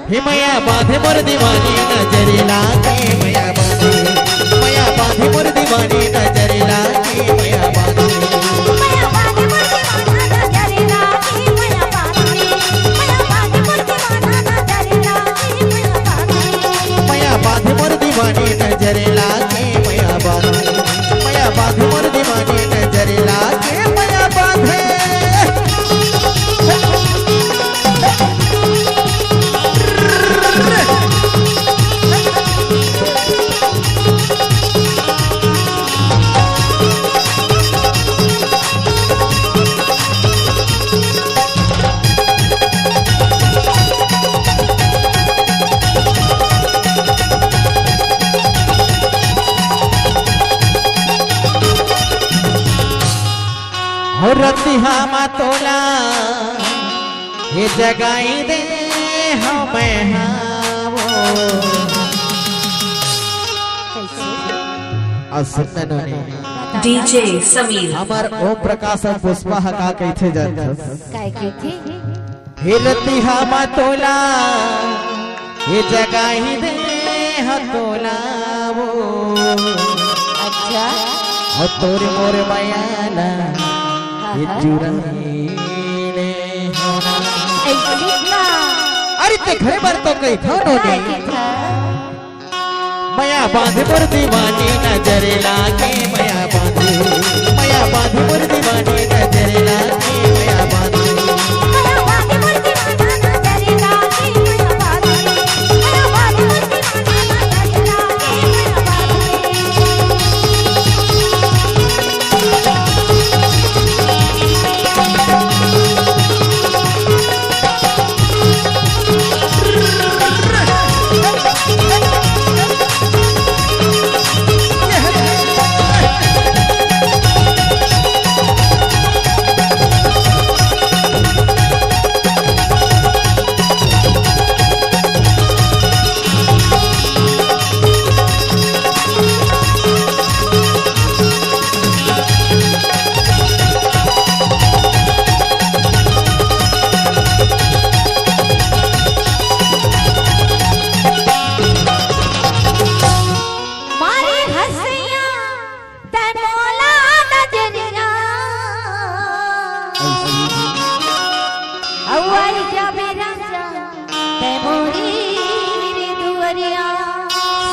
हे मया बांधे मोर दीवानी नजरे लागे मया बांधे मोर दीवानी नजरे लागे मया बांधे दीवानी नजरे लागे मया बांधे मोर दीवानी नजरे लागे मया बांधे रतिहा मातोला ये जगाई दे हमें डीजे समीर हमार ओम प्रकाश और पुष्पा हका कैथे जानत हे रतिहा मातोला ये जगाई दे हतोला वो अच्छा और तोरे मोरे मायाला अरे ते घरे बार तो कई खानो ने मया बांधे मोर दीवानी नजरे लागे मया बांधे मोर दीवानी नजरे लागे मया बांधे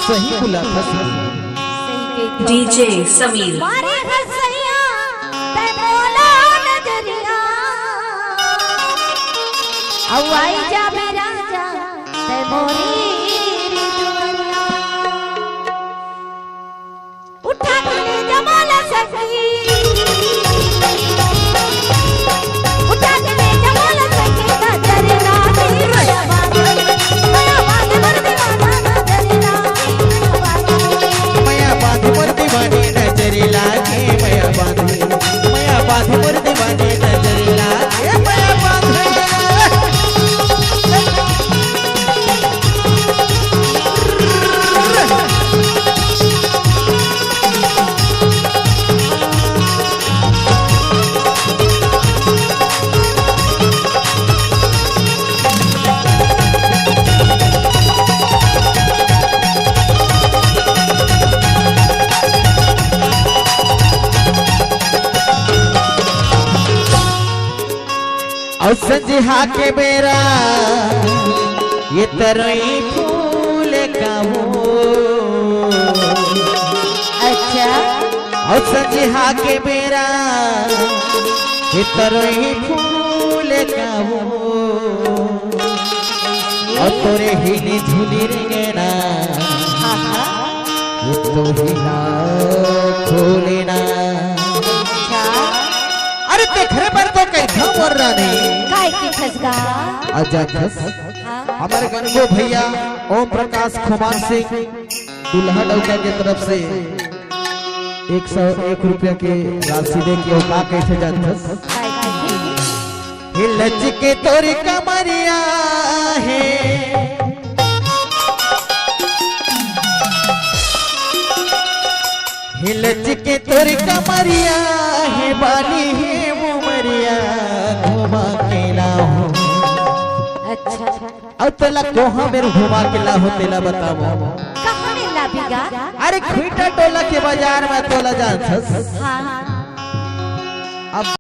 सही बोला था डीजे समीर मारे हसैया ते बोला नजरिया अवाई जा मेरा जा ते मोरी दुनिया उठा के जमाल सखी उठा के जमाल सखी नजर लागे मया बांधे मोर दीवानी नजरे लागे मया बांधे मोर दीवानी नजरे लागे मया बांधे और संजिहा के बेरा ये तरई फूल का वो अच्छा और संजिहा के बेरा ये तरई फूल का वो और तोरे हिली झूली रेना ये तो हिला खोलेना अरे ते घरे पर तो कई था मोर रानी काय की खसगा आजा खस हमारे गणगो भैया ओम प्रकाश खुमान सिंह दुल्हा नौका की तरफ से 101 रुपया के राशि दे के औका कैसे जानथस हिलच के तोरी कमरिया है हिलच के तोरी कमरिया है बाली है वो मरिया घुमा के लाऊं अच्छा और तोला कोहा मेरे घुमा के ला होतेला बताओ कहाँ मिला बिगा? अरे खुईटा टोला के बाजार में तोला जान हाँ अब